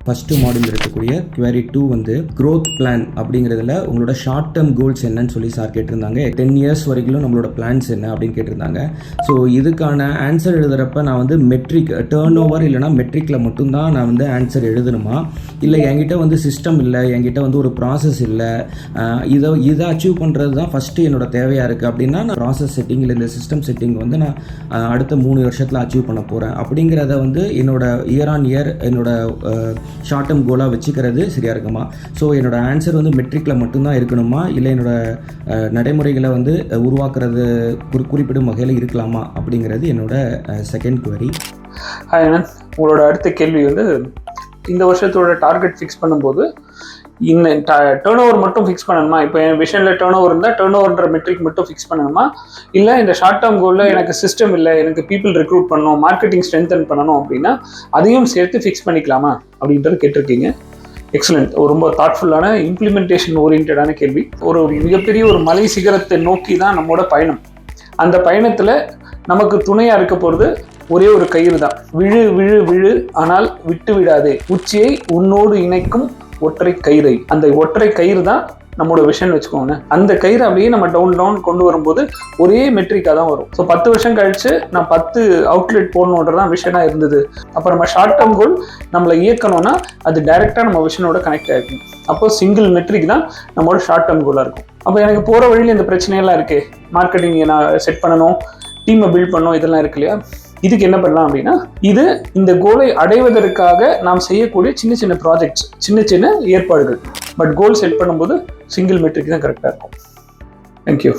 First module இருக்கக்கூடிய query 2 வந்து growth plan அப்படிங்கிறதுல உங்களோட ஷார்ட் டேர்ம் கோல்ஸ் என்னன்னு சொல்லி சார் கேட்டிருந்தாங்க. 10 இயர்ஸ் வரைக்கும் நம்மளோட பிளான்ஸ் என்ன அப்படின்னு கேட்டிருந்தாங்க. ஸோ இதுக்கான ஆன்சர் எழுதுகிறப்ப நான் வந்து மெட்ரிக் டேர்ன் ஓவர் இல்லைனா மெட்ரிக்கில் மட்டும்தான் நான் வந்து ஆன்சர் எழுதணுமா, இல்லை என்கிட்ட வந்து சிஸ்டம் இல்லை, என்கிட்ட வந்து ஒரு ப்ராசஸ் இல்லை, இதை அச்சீவ் பண்ணுறது தான் ஃபஸ்ட்டு என்னோட தேவையாக இருக்குது அப்படின்னா நான் ப்ராசஸ் செட்டிங் இல்லை இந்த சிஸ்டம் செட்டிங் வந்து நான் அடுத்த 3 வருஷத்தில் அச்சீவ் பண்ண போகிறேன் அப்படிங்கிறத வந்து என்னோட இயர் ஆன் இயர் என்னோட ஷார்ட் டேர்ம் கோலாக வச்சுக்கிறது சரியாக இருக்குமா. ஸோ என்னோட ஆன்சர் வந்து மெட்ரிக்கில் மட்டும்தான் இருக்கணுமா, இல்லை என்னோட நடைமுறைகளை வந்து உருவாக்குறது குறிப்பிடும் வகையில் இருக்கலாமா அப்படிங்கிறது என்னோட செகண்ட் குவரி. ஹாய் அனந்த், உங்களோட அடுத்த கேள்வி வந்து இந்த வருஷத்தோட டார்கெட் ஃபிக்ஸ் பண்ணும்போது இந்த டேர்ன் ஓவர் மட்டும் ஃபிக்ஸ் பண்ணணுமா? இப்போ என் விஷனில் டேர்ன் ஓவர் இருந்தால் டேர்ன் ஓவர்ன்ற மெட்ரிக் மட்டும் ஃபிக்ஸ் பண்ணணுமா, இல்லை இந்த ஷார்ட் டேர்ம் கோலில் எனக்கு சிஸ்டம் இல்லை, எனக்கு பீப்புள் ரெக்ரூட் பண்ணணும், மார்க்கெட்டிங் ஸ்ட்ரென்தன் பண்ணணும் அப்படின்னா அதையும் சேர்த்து ஃபிக்ஸ் பண்ணிக்கலாமா அப்படின்றது கேட்டிருக்கீங்க. எக்ஸலண்ட். ஒரு ரொம்ப தாட்ஃபுல்லான இம்ப்ளிமெண்டேஷன் ஓரியன்டான கேள்வி. ஒரு மிகப்பெரிய ஒரு மலை சிகரத்தை நோக்கி தான் நம்மளோட பயணம். அந்த பயணத்தில் நமக்கு துணையாக இருக்க போகிறது ஒரே ஒரு கயிறு தான். விழு விழு விழு ஆனால் விட்டு விடாதே, உச்சியை உன்னோடு இணைக்கும் ஒற்றை கயிறை. அந்த ஒற்றை கயிறு தான் நம்மளோட விஷன் வச்சுக்கோங்க. அந்த கயிறு அப்படியே நம்ம டவுன் கொண்டு வரும்போது ஒரே மெட்ரிக்காக தான் வரும். ஸோ 10 வருஷம் கழிச்சு நான் 10 அவுட்லெட் போடணுன்றதான் விஷனாக இருந்தது. அப்போ நம்ம ஷார்ட் டேர்ம் கோல் நம்மளை இயக்கணும்னா அது டைரெக்டாக நம்ம விஷனோட கனெக்ட் ஆகிருக்கும். அப்போ சிங்கிள் மெட்ரிக் தான் நம்மளோட ஷார்ட் டேர்ம் கோலாக இருக்கும். அப்போ எனக்கு போகிற வழியில் இந்த பிரச்சனையெல்லாம் இருக்கே, மார்க்கெட்டிங் நான் செட் பண்ணணும், டீமை பில்ட் பண்ணணும், இதெல்லாம் இருக்கு இல்லையா, இதுக்கு என்ன பண்ணலாம் அப்படின்னா இது இந்த கோலை அடைவதற்காக நாம் செய்யக்கூடிய சின்ன சின்ன ப்ராஜெக்ட்ஸ், சின்ன சின்ன ஏற்பாடுகள். பட் கோல் செட் பண்ணும்போது சிங்கிள் மெட்ரிக் தான் கரெக்டாக இருக்கும். தேங்க்யூ.